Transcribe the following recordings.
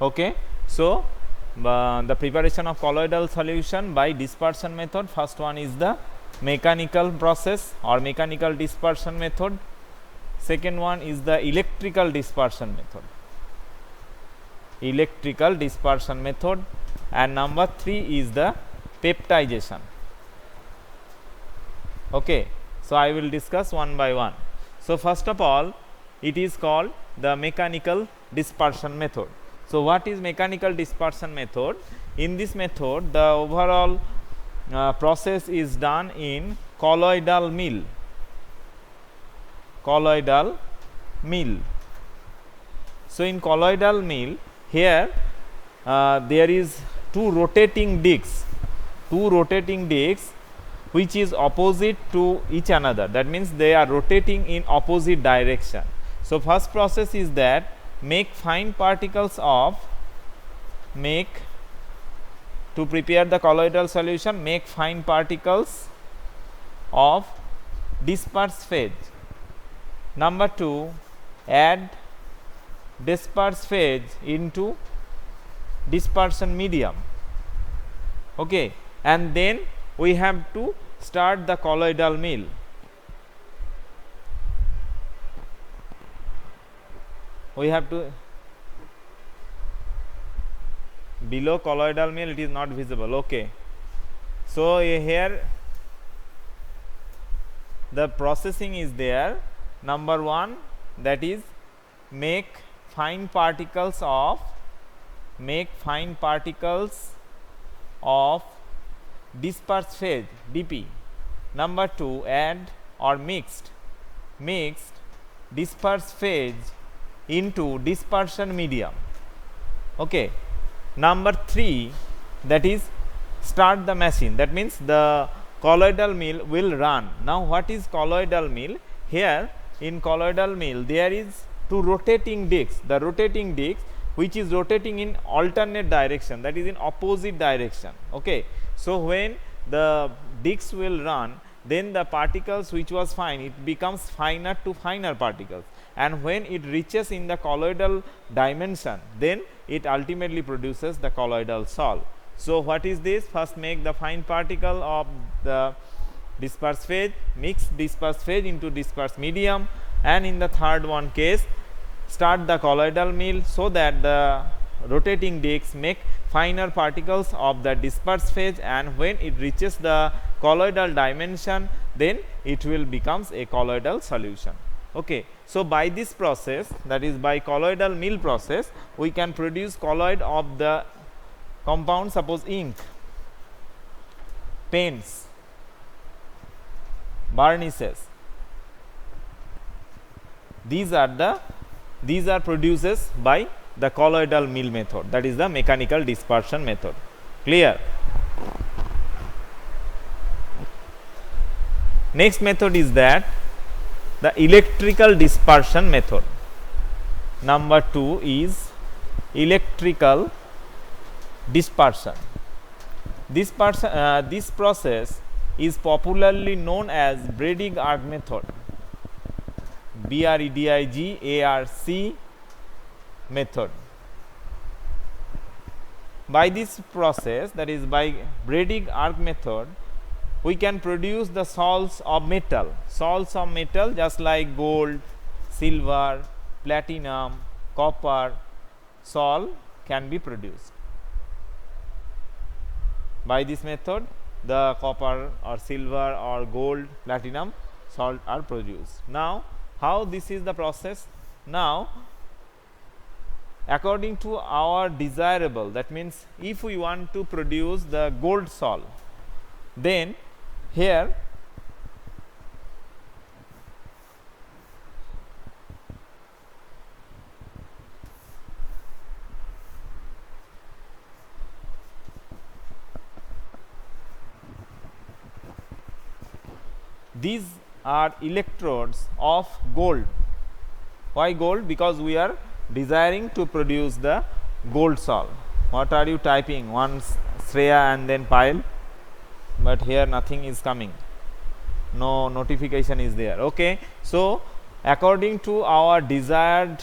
Okay. So, the preparation of colloidal solution by dispersion method, first one is the mechanical process or mechanical dispersion method, second one is the electrical dispersion method, and number 3 is the peptidization. Okay. So, I will discuss one by one. So, first of all, it is called the mechanical dispersion method. So, what is mechanical dispersion method? In this method, the overall process is done in colloidal mill. So, in colloidal mill, here there is two rotating discs which is opposite to each another. That means they are rotating in opposite direction. So, first process is that to prepare the colloidal solution, make fine particles of dispersed phase. Number 2, add dispersed phase into dispersion medium. Okay. And then we have to start the colloidal mill. We have to below colloidal mill, it is not visible. Okay. So, here the processing is there. Number 1, that is make fine particles of dispersed phase dp. Number 2, add or mixed dispersed phase into dispersion medium. Okay. Number 3, that is start the machine. That means the colloidal mill will run. Now, what is colloidal mill? Here in colloidal mill there is two rotating discs. The rotating disc which is rotating in alternate direction, that is in opposite direction. Okay. So, when the discs will run, then the particles which was fine, it becomes finer to finer particles, and when it reaches in the colloidal dimension, then it ultimately produces the colloidal sol. So, what is this? First make the fine particle of the dispersed phase, mix dispersed phase into dispersed medium, and in the third one case start the colloidal mill, so that the rotating discs make finer particles of the dispersed phase, and when it reaches the colloidal dimension, then it will becomes a colloidal solution. Okay. So, by this process, that is by colloidal mill process, we can produce colloid of the compound, suppose ink, paints, varnishes. These are produces by the colloidal mill method, that is the mechanical dispersion method. Clear? Next method is that the electrical dispersion method. Number 2 is electrical dispersion. This process is popularly known as Bredig arc method, BREDIG method. By this process, that is by Bredig arc method, we can produce the salts of metal, just like gold, silver, platinum, copper, sol can be produced. By this method, the copper or silver or gold, platinum salt are produced. Now, how this is the process? Now, according to our desirable, that means if we want to produce the gold salt, then here these are electrodes of gold. Why gold? Because we are desiring to produce the gold salt. What are you typing? Once Shreya and then Payal, but here nothing is coming, no notification is there. Okay. So, according to our desired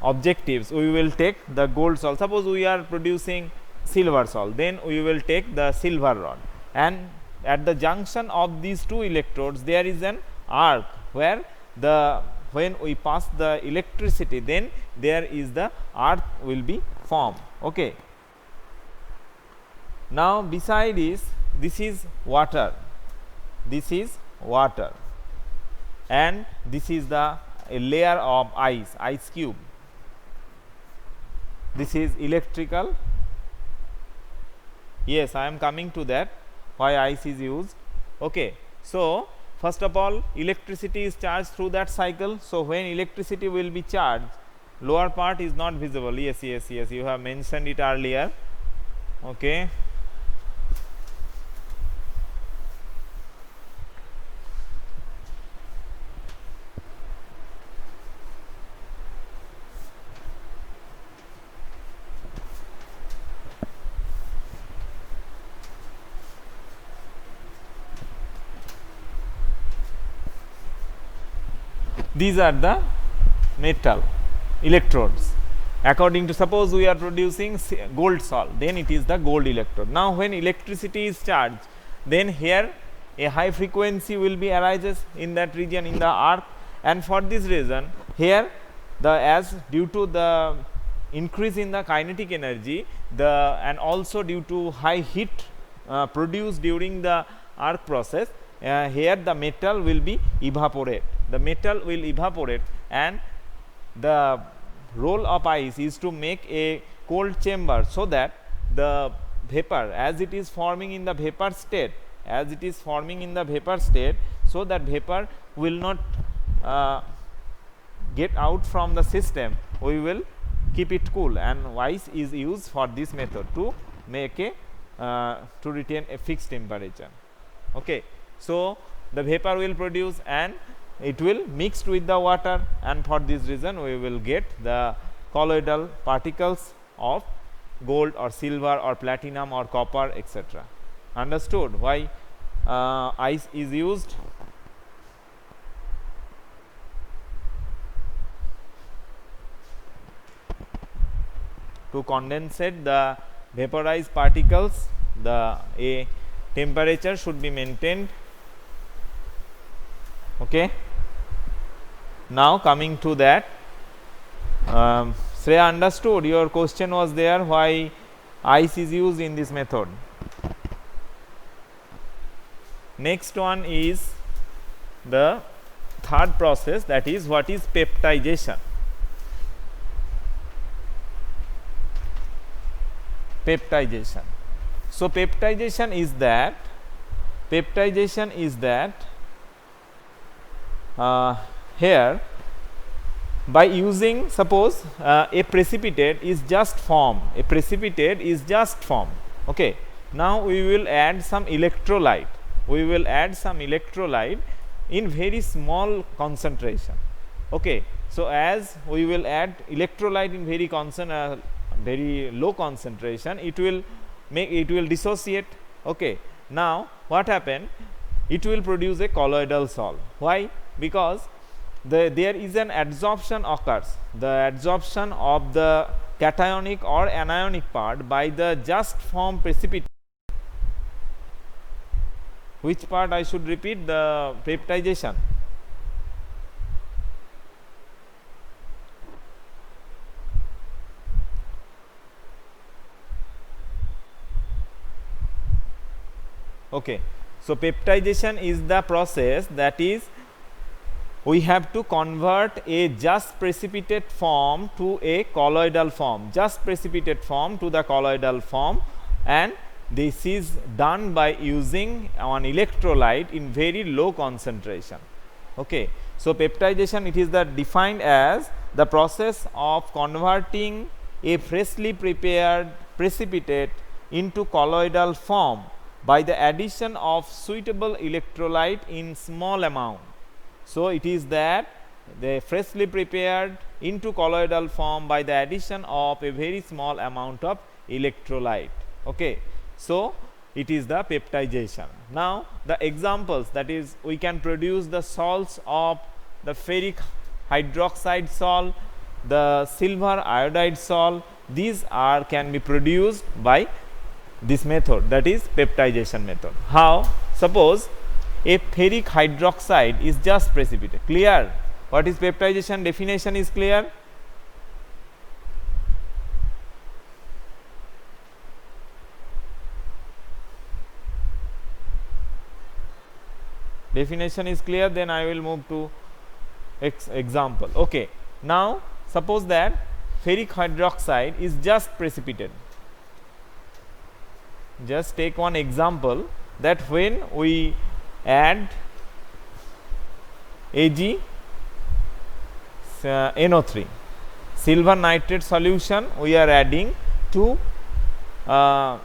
objectives, we will take the gold salt. Suppose we are producing silver salt, then we will take the silver rod, and at the junction of these two electrodes there is an arc where when we pass the electricity, then there is the arc will be formed. Okay. Now beside this is water, and this is a layer of ice cube. This is electrical. Yes, I am coming to that, why ice is used. Okay. So first of all, electricity is charged through that cycle. So when electricity will be charged, lower part is not visible. Yes, you have mentioned it earlier. Okay. These are the metal electrodes. According to, suppose we are producing gold salt, then it is the gold electrode. Now when electricity is charged, then here a high frequency will be arises in that region in the arc, and for this reason here as due to the increase in the kinetic energy, and also due to high heat produced during the arc process, here the metal will be evaporate. The metal will evaporate, and the role of ice is to make a cold chamber, so that the vapor, as it is forming in the vapor state, so that vapor will not get out from the system. We will keep it cool, and ice is used for this method to make to retain a fixed temperature. Okay. So the vapor will produce and it will mixed with the water, and for this reason we will get the colloidal particles of gold or silver or platinum or copper, etc. Understood why ice is used? To condensate the vaporized particles, a temperature should be maintained. Okay. Now coming to that, Shreya, understood your question was there, why ice is used in this method. Next one is the third process, that is what is peptization. So peptization is that here by using, suppose a precipitate is just formed, okay. Now we will add some electrolyte, in very small concentration. Okay. So as we will add electrolyte in very low concentration, it will dissociate. Okay. Now what happened? It will produce a colloidal salt. Why? Because there is an adsorption occurs, the adsorption of the cationic or anionic part by the just formed precipitate. Which part I should repeat? The peptization. Okay. So peptization is the process, that is we have to convert a just precipitate form to a colloidal form, and this is done by using an electrolyte in very low concentration. Okay. So peptization, it is defined as the process of converting a freshly prepared precipitate into colloidal form by the addition of suitable electrolyte in small amount. So it is that the freshly prepared into colloidal form by the addition of a very small amount of electrolyte. Okay. So it is the peptization. Now the examples, that is we can produce the salts of the ferric hydroxide salt, the silver iodide salt, these are can be produced by this method, that is peptidation method. How? Suppose a ferric hydroxide is just precipitated. Clear? What is peptidation? Definition is clear? Definition is clear, then I will move to example. Okay. Now, suppose that ferric hydroxide is just precipitated. Just take one example, that when we add AgNO3, silver nitrate solution, we are adding to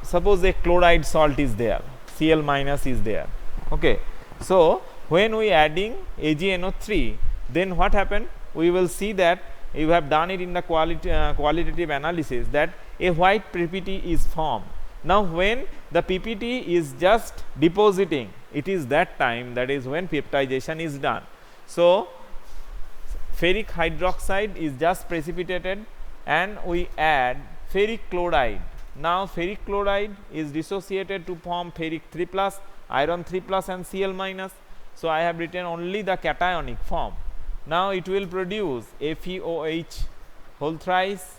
suppose a chloride salt is there, Cl minus is there. Okay. So, when we adding AgNO3, then what happened? We will see that you have done it in the qualitative analysis, that a white PPT is formed. Now, when the PPT is just depositing, it is that time, that is when peptidation is done. So, ferric hydroxide is just precipitated and we add ferric chloride. Now, ferric chloride is dissociated to form ferric 3 plus, iron 3 plus and Cl minus. So, I have written only the cationic form. Now, it will produce FeOH whole thrice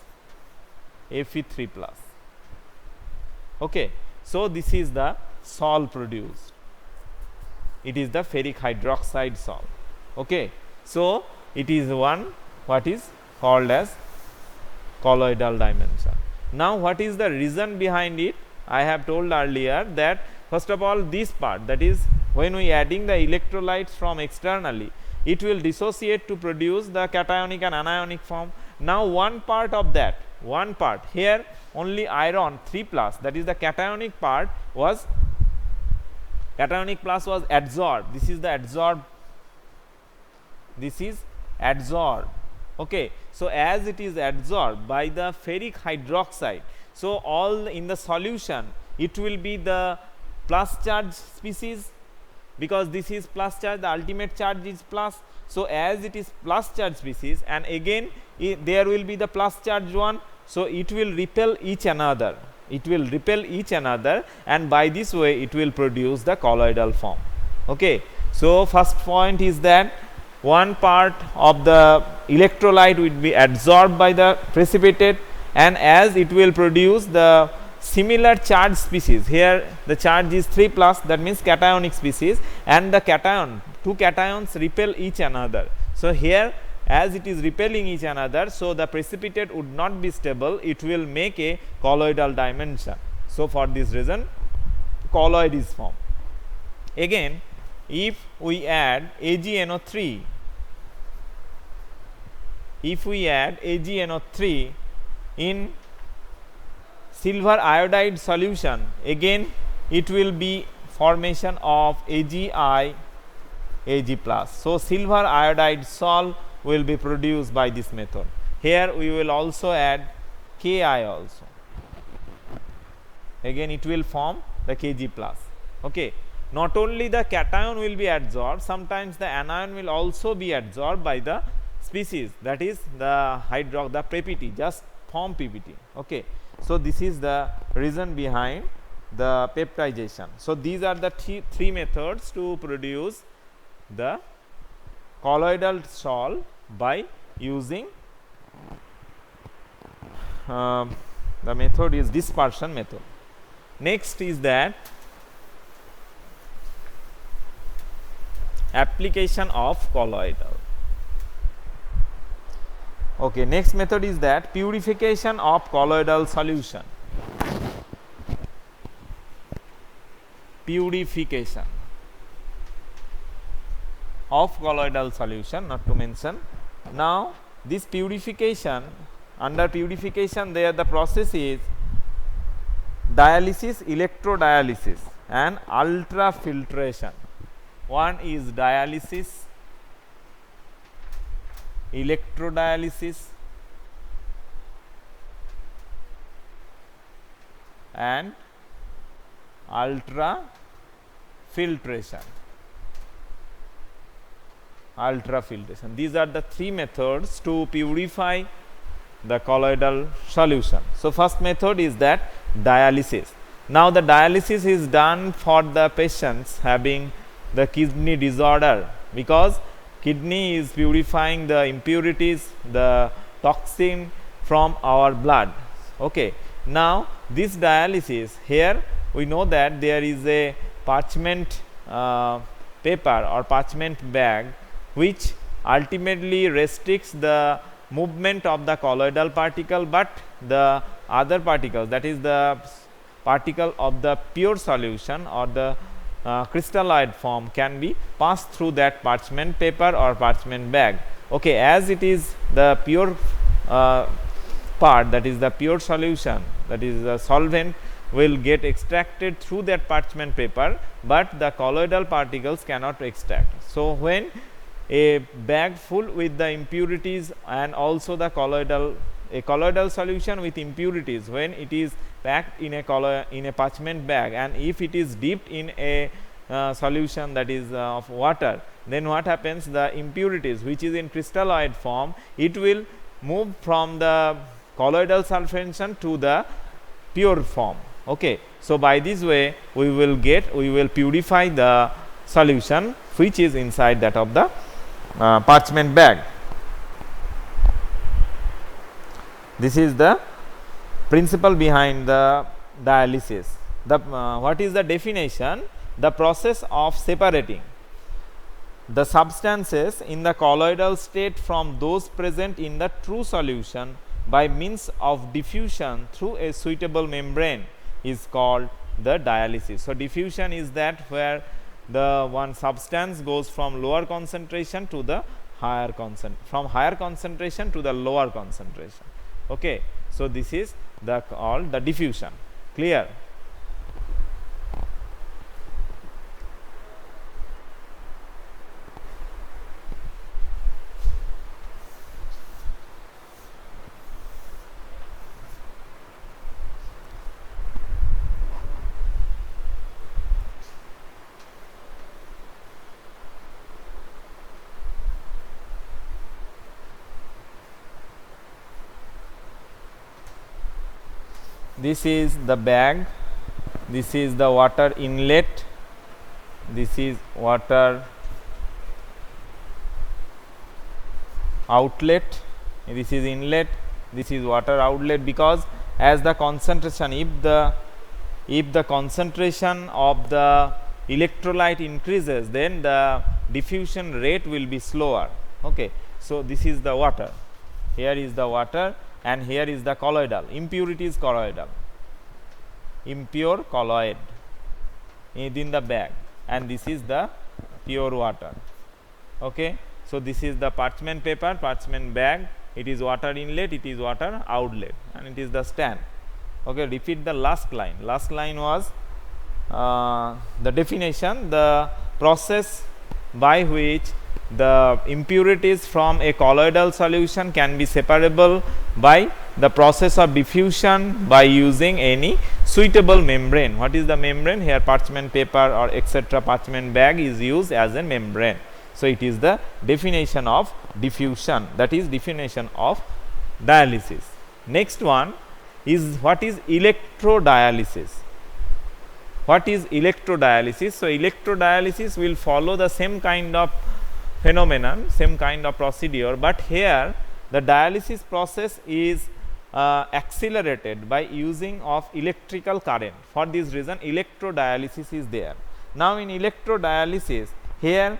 Fe3 plus. Okay. So, this is the salt produced. It is the ferric hydroxide salt. Okay. So, it is one what is called as colloidal dimension. Now, what is the reason behind it? I have told earlier that first of all, this part, that is when we adding the electrolytes from externally, it will dissociate to produce the cationic and anionic form. Now, one part of that, one part here only iron 3 plus, that is the cationic part was adsorbed. This is the adsorbed, this is adsorbed. Okay. So, as it is adsorbed by the ferric hydroxide, so all in the solution it will be the plus charge species, because this is plus charge, the ultimate charge is plus. So, as it is plus charge species and again there will be the plus charge one, so it will repel each another, and by this way it will produce the colloidal form. Okay. So, first point is that one part of the electrolyte will be adsorbed by the precipitate, and as it will produce the similar charge species, here the charge is 3 plus, that means cationic species, and the cation, two cations repel each another. So, here as it is repelling each another, so the precipitate would not be stable, it will make a colloidal dimension. So, for this reason colloid is formed. Again, if we add AgNO3, in silver iodide solution, again it will be formation of AgI Ag plus. So, silver iodide salt will be produced by this method. Here we will also add Ki also, again it will form the Kg plus. Okay. Not only the cation will be adsorbed, sometimes the anion will also be adsorbed by the species, that is the PPT, just form PPT. Okay. So, this is the reason behind the peptidation. So, these are the three methods to produce the colloidal salt by using the method is dispersion method. Next is that application of colloidal. Okay, next method is that purification of colloidal solution. Purification of colloidal solution, not to mention. Now, this purification, under purification there the process is dialysis, electrodialysis and ultrafiltration. One is dialysis, electrodialysis and ultrafiltration. These are the three methods to purify the colloidal solution. So, first method is that dialysis. Now, the dialysis is done for the patients having the kidney disorder, because kidney is purifying the impurities, the toxin from our blood. Okay. Now, this dialysis, here we know that there is a parchment paper or parchment bag which ultimately restricts the movement of the colloidal particle, but the other particles, that is the particle of the pure solution or the crystalloid form, can be passed through that parchment paper or parchment bag. Okay, as it is the pure part, that is the pure solution, that is the solvent, will get extracted through that parchment paper, but the colloidal particles cannot extract. So, when a bag full with the impurities and also the colloidal solution with impurities, when it is packed in a parchment bag, and if it is dipped in a solution that is of water, then what happens, the impurities which is in crystalloid form, it will move from the colloidal suspension to the pure form. Okay. So, by this way we will purify the solution which is inside that of the parchment bag. This is the principle behind the dialysis. The what is the definition? The process of separating the substances in the colloidal state from those present in the true solution by means of diffusion through a suitable membrane is called the dialysis. So, diffusion is that where the one substance goes from lower concentration to the higher concentration to the lower concentration. Okay. So, this is the called the diffusion. Clear? This is the bag, this is the water inlet, this is water outlet, this is inlet, this is water outlet, because as the concentration, if the concentration of the electrolyte increases, then the diffusion rate will be slower. Okay. So, this is the water, here is the water, and here is the colloidal, impurities colloidal, impure colloid within the bag, and this is the pure water. Okay. So, this is the parchment paper, parchment bag, it is water inlet, it is water outlet, and it is the stand. Okay. Repeat the last line. Last line was the definition, the process by which the impurities from a colloidal solution can be separable by the process of diffusion by using any suitable membrane. What is the membrane? Here parchment paper or etc. parchment bag is used as a membrane. So, it is the definition of diffusion, that is definition of dialysis. Next one is what is electrodialysis. What is electrodialysis? So, electrodialysis will follow the same kind of phenomenon, same kind of procedure, but here the dialysis process is accelerated by using of electrical current. For this reason electrodialysis is there. Now, in electrodialysis, here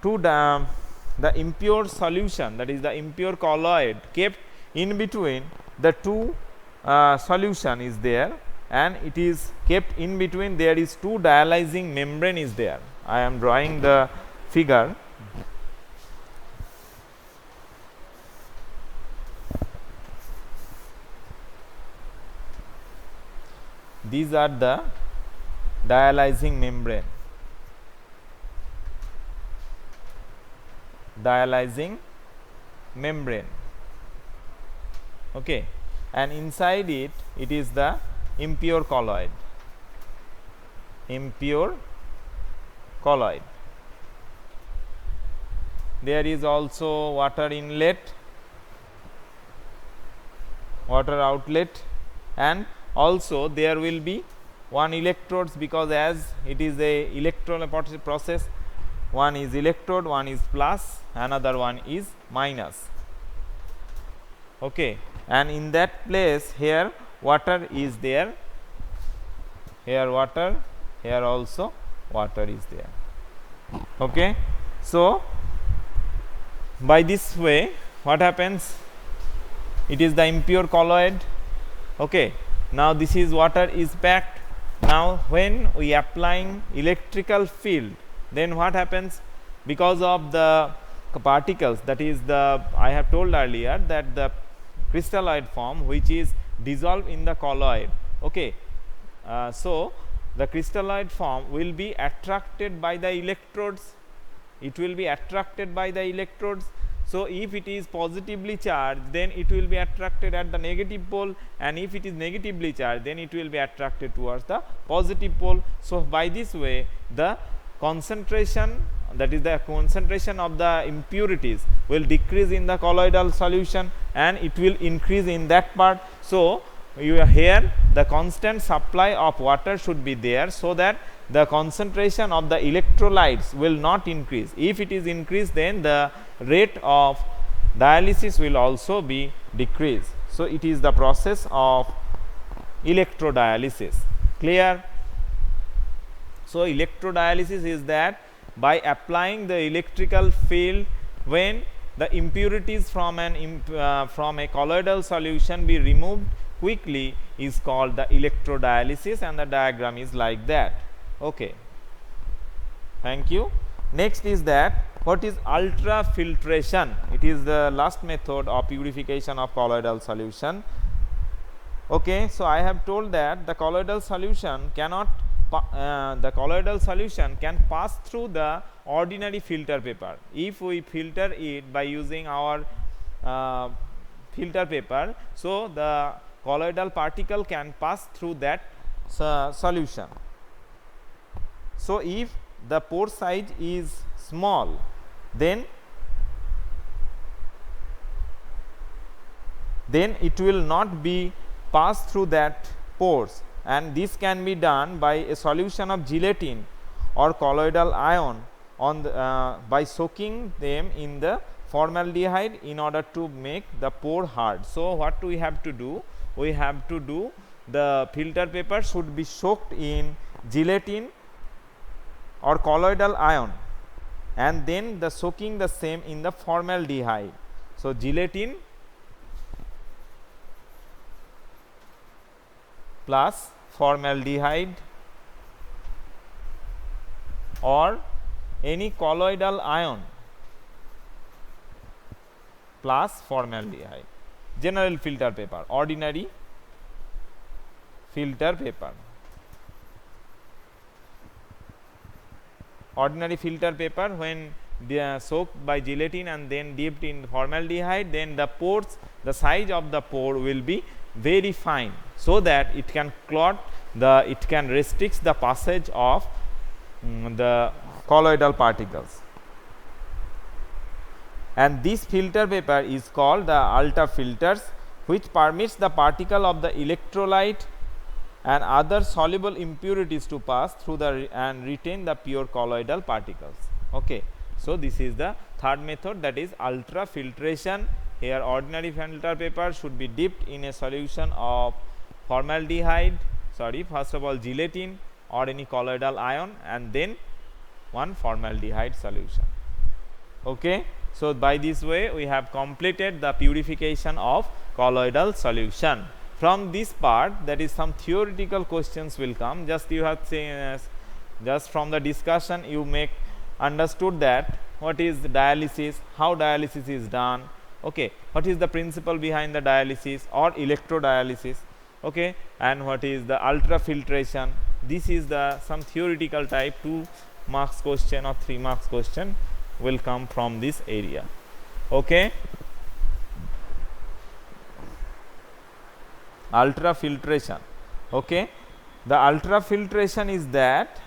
the impure solution, that is the impure colloid kept in between the two solution is there, and it is kept in between, there is two dialyzing membrane is there. I am drawing the figure. These are the dialyzing membrane, okay, and inside it is the impure colloid, there is also water inlet, water outlet, and also there will be one electrodes, because as it is a electrolytic process, one is electrode, one is plus, another one is minus. Okay, and in that place here water is there, here water, here also water is there. Okay, so by this way what happens, it is the impure colloid. Okay, now this is water is packed. Now when we applying electrical field, then what happens, because of the particles, that is the, I have told earlier that the crystalloid form which is dissolved in the colloid. Okay, so the crystalloid form will be attracted by the electrodes, it will be attracted by the electrodes. So if it is positively charged, then it will be attracted at the negative pole, and if it is negatively charged, then it will be attracted towards the positive pole. So by this way the concentration, that is the concentration of the impurities, will decrease in the colloidal solution and it will increase in that part. So you are here, the constant supply of water should be there, so that the concentration of the electrolytes will not increase. If it is increased, then the rate of dialysis will also be decreased. So it is the process of electrodialysis. Clear? So electrodialysis is that by applying the electrical field, when the impurities from a colloidal solution be removed quickly, is called the electrodialysis, and the diagram is like that. Okay, thank you. Next is that what is ultrafiltration. It is the last method of purification of colloidal solution. Okay, so I have told that the colloidal solution cannot the colloidal solution can pass through the ordinary filter paper. If we filter it by using our filter paper, so the colloidal particle can pass through that solution. So if the pore size is small, then it will not be passed through that pores, and this can be done by a solution of gelatin or colloidal ion on the, by soaking them in the formaldehyde in order to make the pore hard. So what we have to do? We have to do, the filter paper should be soaked in gelatin or colloidal ion, and then the soaking the same in the formaldehyde. So gelatin plus formaldehyde or any colloidal ion plus formaldehyde. General filter paper, ordinary filter paper. Ordinary filter paper, when they are soaked by gelatin and then dipped in formaldehyde, then the pores, the size of the pore will be very fine, so that it can clot the, it can restrict the passage of the colloidal particles. And this filter paper is called the ultrafilters, which permits the particle of the electrolyte and other soluble impurities to pass through the and retain the pure colloidal particles. Okay. So this is the third method, that is ultrafiltration. Here ordinary filter paper should be dipped in a solution of formaldehyde, first of all gelatin or any colloidal ion, and then one formaldehyde solution. Okay. So by this way we have completed the purification of colloidal solution. From this part, that is some theoretical questions will come. Just you have seen, just from the discussion you make understood that what is dialysis, how dialysis is done, okay, what is the principle behind the dialysis or electrodialysis, okay, and what is the ultrafiltration. This is the some theoretical type 2 marks question or 3 marks question will come from this area. Okay. Ultrafiltration. Okay. The ultrafiltration is that